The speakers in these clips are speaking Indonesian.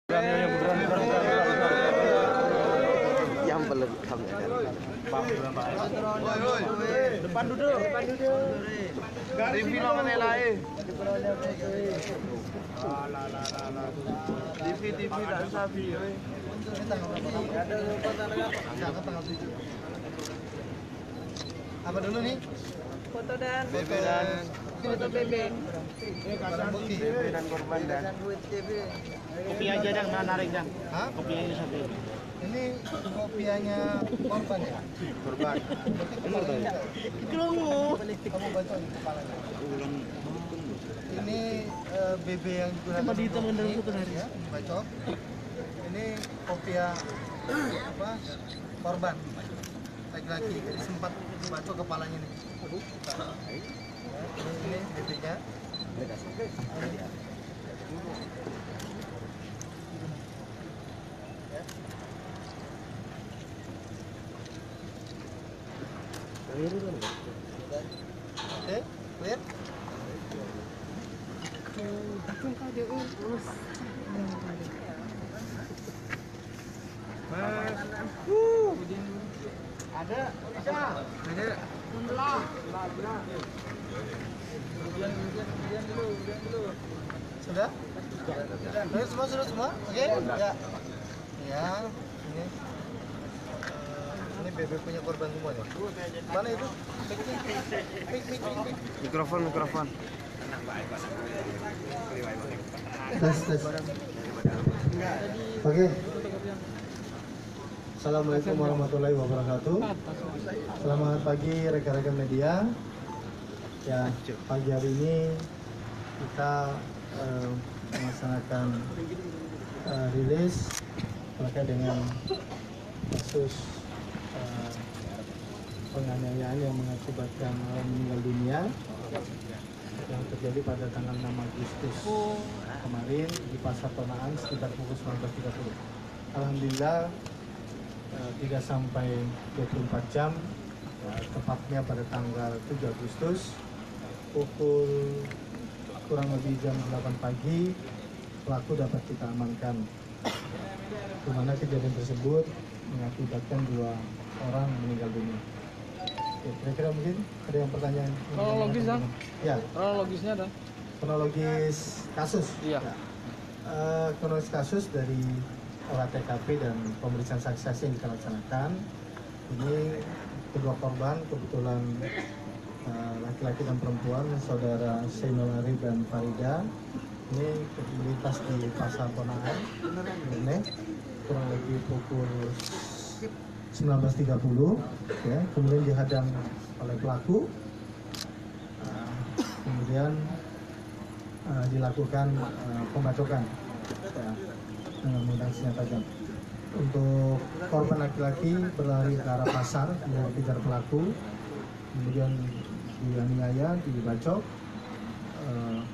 Yang belum Depan duduk. TV lawan lain. TV tak sabi. Apa dulu nih? Foto dan BB dan foto BB. BB dan korban dan. Kopi aja dang, narik dang. Hah? Kopi aja satu. Ini kopiannya korban ya? Korban. Kamu baca di kepalanya. Ini BB yang digunakan Coba dihitung untuk dalam ini, satu hari. ya, bacok. Ini kopiah apa? Korban laki-laki. Jadi sempat bacok kepalanya nih. Ya, ini BB-nya. Oke, clear? Ada, bisa. Ada. Sudah? Sudah semua? Oke? Ya. Ya, ini. Ini BB punya korban semua ya? Mana itu? Mik. mikrofon. Tes. Oke. Assalamualaikum warahmatullahi wabarakatuh. Selamat pagi rekan-rekan media. Ya, pagi hari ini kita melaksanakan rilis terkait dengan kasus penganiayaan yang mengakibatkan orang meninggal dunia yang terjadi pada tanggal 6 Agustus kemarin di Pasar Tonaan sekitar pukul 19.30. Alhamdulillah tidak sampai 24 jam, tepatnya pada tanggal 7 Agustus pukul kurang lebih jam 8 pagi pelaku dapat kita amankan, di mana kejadian tersebut mengakibatkan 2 orang meninggal dunia. Oke, kira-kira mungkin ada yang pertanyaan? Kronologis ya? Ya. Kronologisnya ada. Kronologis kasus. Iya. Kronologis kasus dari olah TKP dan pemeriksaan saksi-saksi yang kita laksanakan. Ini kedua korban kebetulan laki-laki dan perempuan, saudara Zainul Arif dan Farida. Ini melintas di Pasar Tonaan, ini kurang lebih pukul 19.30, ya, kemudian dihadang oleh pelaku, kemudian dilakukan pembacokan dengan menggunakan senjata tajam. Untuk korban laki-laki berlari ke arah pasar mengejar pelaku, kemudian dianiaya, dibacok,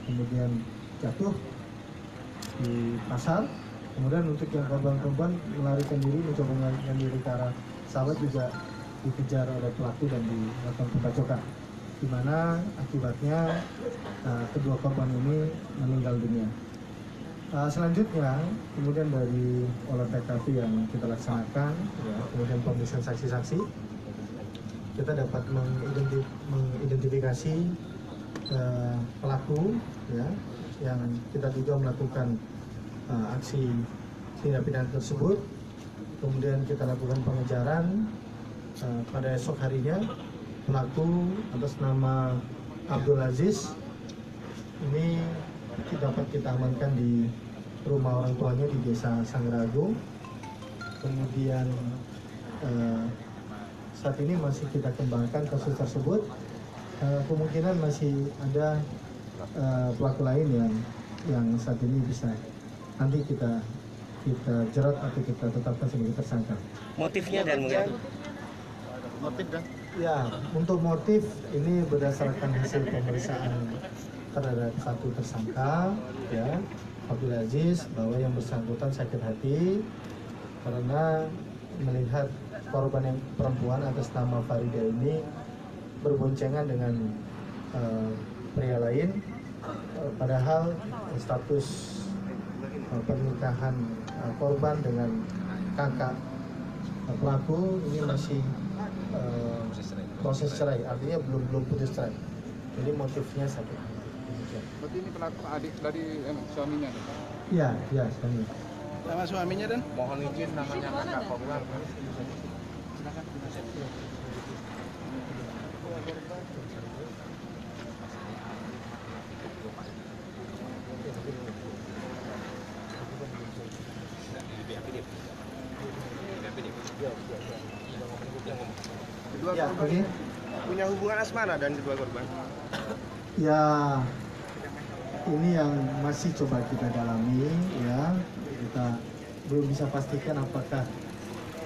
kemudian jatuh di pasar. Kemudian untuk yang korban-korban melarikan diri, mencoba melarikan diri ke arah sawah juga dikejar oleh pelaku dan dilakukan pembacokan, di mana akibatnya kedua korban ini meninggal dunia. Selanjutnya, kemudian dari olah TKP yang kita laksanakan, ya, kemudian pemeriksaan saksi-saksi, kita dapat mengidentifikasi pelaku, ya, yang kita juga melakukan aksi tindak pidana tersebut. Kemudian kita lakukan pengejaran. Pada esok harinya pelaku atas nama Abdul Aziz ini dapat kita amankan di rumah orang tuanya di Desa Sangragung. Kemudian saat ini masih kita kembangkan kasus tersebut. Kemungkinan masih ada pelaku lain yang saat ini bisa nanti kita jerat atau kita tetapkan sebagai tersangka. Motifnya dan mungkin Motif dan. Ya, untuk motif ini berdasarkan hasil pemeriksaan terhadap satu tersangka, ya, Abdul Aziz, bahwa yang bersangkutan sakit hati karena melihat korban yang perempuan atas nama Farida ini berboncengan dengan pria lain, padahal status pernikahan korban dengan kakak pelaku ini masih proses cerai, artinya belum putus cerai. Jadi motifnya satu. Berarti ini pelaku adik dari suaminya? Iya, iya, suami. Nama suaminya dan? Mohon izin namanya kakak korban. Kedua Ya, korban oke. punya hubungan asmara dan kedua korban? Ya, ini yang masih coba kita dalami, ya. Kita belum bisa pastikan apakah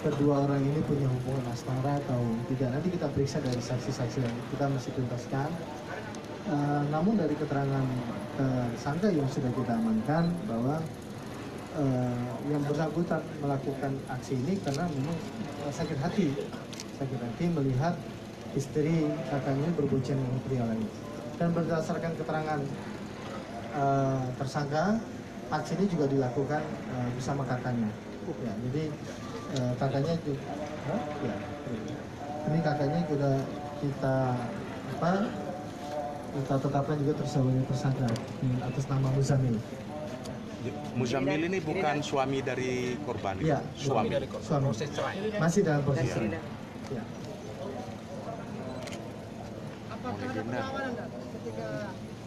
kedua orang ini punya hubungan asmara atau tidak. Nanti kita periksa dari saksi-saksi yang kita masih tuntaskan. Namun dari keterangan tersangka yang sudah kita amankan bahwa yang bersangkutan melakukan aksi ini karena memang sakit hati melihat istri kakaknya berboncengan dengan pria lain. Dan berdasarkan keterangan tersangka, aksi ini juga dilakukan bersama kakaknya. Ya, jadi kakaknya juga, ya, ini kakaknya juga kita tetapkan juga sebagai tersangka atas nama Muzamil. Muzamil ini bukan suami dari korban. Iya, suami. Suami. Masih dalam proses cerai. Ya. Apakah ada perlawanan nggak ketika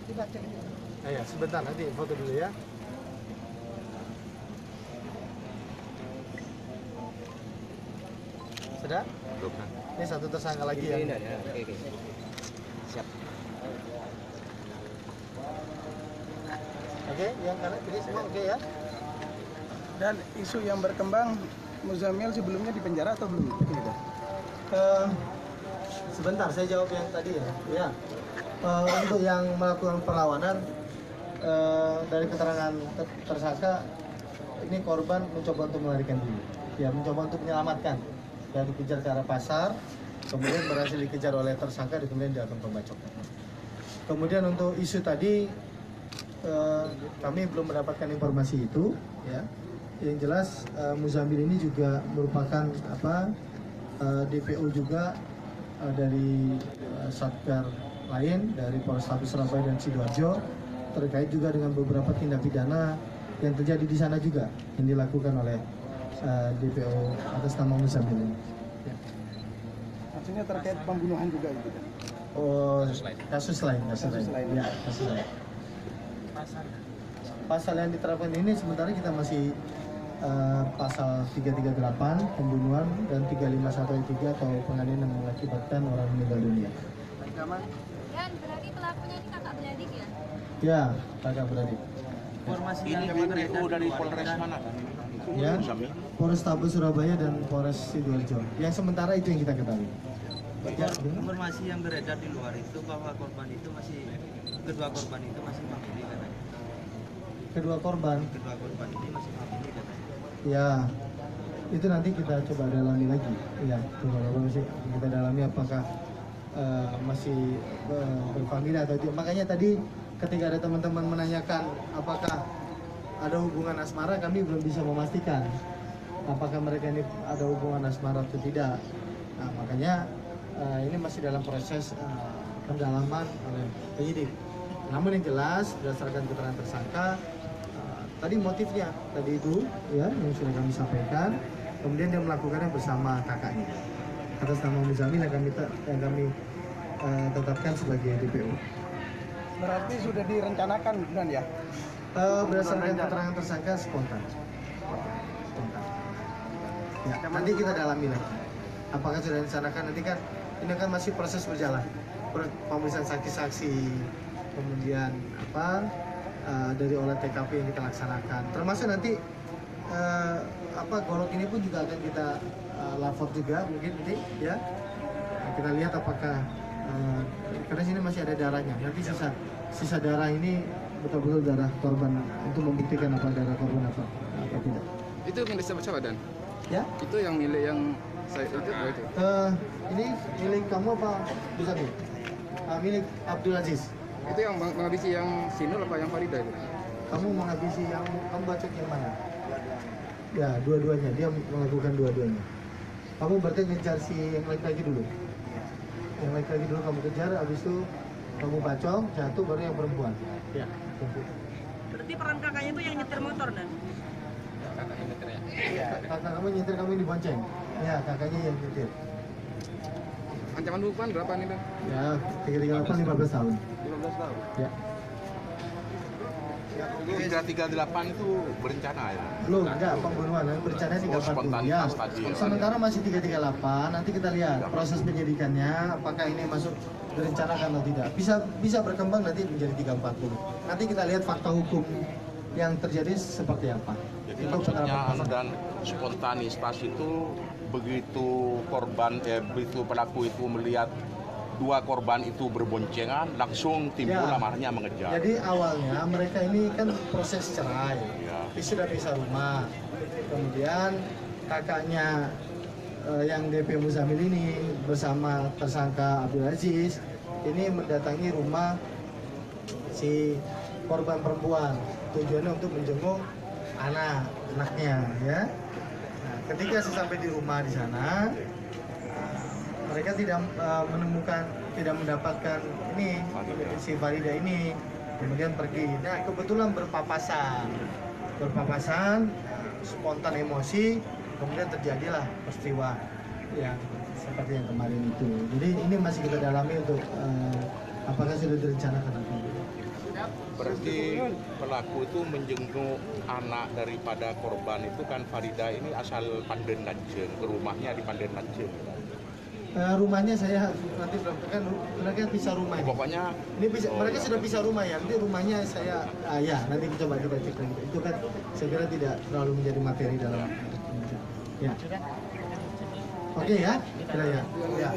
dibaca ini? Ya, sebentar nanti foto dulu ya. Sudah? Belum, kan? Ini satu tersangka lagi ya. Oke. Siap. Oke, yang kanan ini semua oke ya. Dan isu yang berkembang, Muzamil sebelumnya di penjara atau belum? Sebentar, saya jawab yang tadi ya. Ya. Untuk yang melakukan perlawanan dari keterangan tersangka, ini korban mencoba untuk melarikan diri. Ya, mencoba untuk menyelamatkan. Dan dikejar ke arah pasar, kemudian berhasil dikejar oleh tersangka dan kemudian dilakukan pembacokan. Kemudian untuk isu tadi, kami belum mendapatkan informasi itu. Ya. Yang jelas Muzamil ini juga merupakan DPO juga dari Satgar lain dari Polrestabes Surabaya dan Sidoarjo terkait juga dengan beberapa tindak pidana yang terjadi di sana juga yang dilakukan oleh DPO atas nama Muzamil ini. Ya. Maksudnya terkait pembunuhan juga gitu kan? Oh, kasus lain. Ya, kasus lain. Pasal yang diterapkan ini sementara kita masih pasal 338 pembunuhan dan 351 ayat 3 atau penganiayaan yang mengakibatkan orang meninggal dunia. Dan berarti pelakunya ini kakak beradik ya? Ya, kakak beradik. Ini DPO dari Polres mana? Ya, Muzamil. Polrestabes Surabaya dan Polres Sidoarjo. Yang sementara itu yang kita ketahui. Ya, Informasi yang beredar di luar itu bahwa kedua korban itu masih family katanya. kedua korban. Kedua korban ini masih family katanya. Ya, itu nanti kita coba dalami lagi. Ya, coba masih kita dalami apakah masih berfamilia atau tidak. Makanya tadi ketika ada teman-teman menanyakan apakah ada hubungan asmara, kami belum bisa memastikan apakah mereka ini ada hubungan asmara atau tidak. Nah, makanya ini masih dalam proses pendalaman oleh penyidik. Namun yang jelas berdasarkan keterangan tersangka, tadi motifnya tadi itu ya yang sudah kami sampaikan. Kemudian dia melakukannya bersama kakaknya atas nama Muzamil yang kami tetapkan sebagai DPO. Berarti sudah direncanakan bukan ya? Berdasarkan keterangan tersangka spontan. Ya, nanti kita dalami lagi. Apakah sudah direncanakan? Nanti kan ini kan masih proses berjalan. Pemeriksaan saksi-saksi, kemudian dari olah TKP yang kita laksanakan. Termasuk nanti golok ini pun juga akan kita lapor juga mungkin nanti ya. Kita lihat apakah karena sini masih ada darahnya. Nanti sisa darah ini betul-betul darah korban untuk membuktikan apa darah korban apa tidak. Itu milik siapa Dan? Ya? Itu yang milik yang saya itu apa itu? Ini milik kamu apa bisa nih? Milik Abdul Aziz. Itu yang menghabisi yang Sinul apa yang Farida itu? Kamu menghabisi yang kamu bacok yang mana? Ya, dua-duanya. Dia melakukan dua-duanya. Kamu berarti ngejar si yang laki-laki dulu. Yang laki-laki dulu kamu kejar, habis itu kamu bacok, jatuh baru yang perempuan. Ya. Berarti peran kakaknya itu yang nyetir motor dan? Iya, kakak kamu nyetir, kamu yang dibonceng. Ya, kakaknya yang nyetir. Ancaman hukuman berapa nih, Bang? Ya, 338 15 tahun. 15 tahun. Ya. 338 itu berencana ya? Belum, enggak, pembunuhan. Berencananya 340. Ya. Spontanitas tadi ya. Sementara masih 338, nanti kita lihat proses penyidikannya apakah ini masuk direncanakan atau tidak. Bisa berkembang nanti menjadi 340. Nanti kita lihat fakta hukum yang terjadi seperti apa. Jadi Itu maksudnya penerapan pasal. dan spontanitas itu begitu begitu pelaku itu melihat dua korban itu berboncengan, langsung timbul Ya. amarahnya mengejar. Jadi awalnya mereka ini kan proses cerai, Ya. sudah pisah rumah. Kemudian kakaknya yang DP Muzamil ini bersama tersangka Abdul Aziz ini mendatangi rumah si korban perempuan. Tujuannya untuk menjenguk anaknya, ya. Nah, ketika sampai di rumah di sana, mereka tidak mendapatkan ini si Farida ini, kemudian pergi. Nah, kebetulan berpapasan, spontan emosi, kemudian terjadilah peristiwa yang seperti yang kemarin itu. Jadi ini masih kita dalami untuk apakah sudah direncanakan atau tidak. Berarti pelaku itu menjenguk anak daripada korban itu kan Farida ini asal Panden Lanjeng, rumahnya di Panden Lanjeng. Rumahnya saya nanti kan mereka pisah rumah ini. Pokoknya Ini mereka sudah pisah rumah ya. Nanti rumahnya saya ya nanti coba kita cek lagi. Itu kan saya kira tidak terlalu menjadi materi dalam. Ya. Oke ya, kira ya. Ya.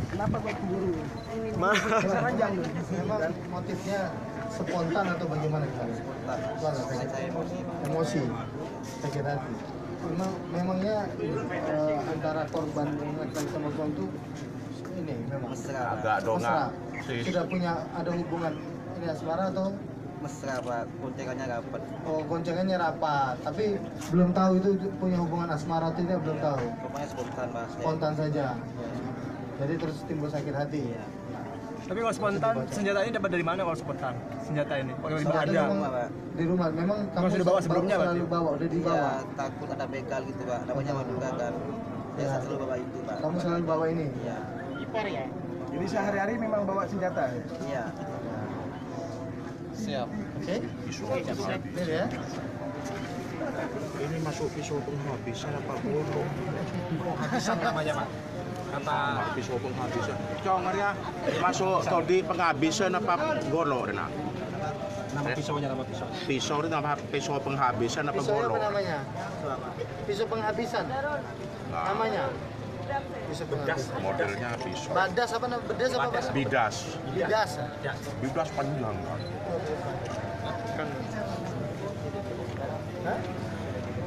Kenapa kok keburu? Ranjang memang motifnya spontan atau bagaimana? Spontan. Emosi. Sakit hati. Memangnya antara korban laki-laki sama perempuan itu ini memang agak dongak. sudah punya ada hubungan ini asmara atau Mesra Pak, goncengannya rapat. oh goncengannya rapat tapi belum tahu itu punya hubungan asmara atau tidak, belum tahu, Pokoknya spontan Pak. spontan saja jadi terus timbul sakit hati. Tapi kalau spontan, senjata ini dapat dari mana kalau spontan? Senjata ini? Pakai Senjata ada. memang di rumah memang kamu sudah bawa sebelumnya, selalu berarti? bawa, udah dibawa. Iya, takut ada begal gitu Pak. Namanya Madura kan. Ya. Saya selalu bawa itu Pak. Kamu selalu bawa ini. Iya. Jadi sehari-hari memang bawa senjata ya? Iya. siap. Oke? Ini ya. Ini masuk pisau penghabisan apa golong? Penghabisan namanya, Pak. Kata Pisau penghabisan. Cong ya, masuk tadi penghabisan apa golong Rena? nama pisaunya, nama pisau. Pisau itu apa pisau penghabisan apa Pisau apa golong? namanya? Pisau penghabisan. Nah, Namanya. Pisau penghabisan. modelnya pisau. Badas apa namanya? Bedas apa badas? Bidas. Bidas. Bidas panjang kan. Hah?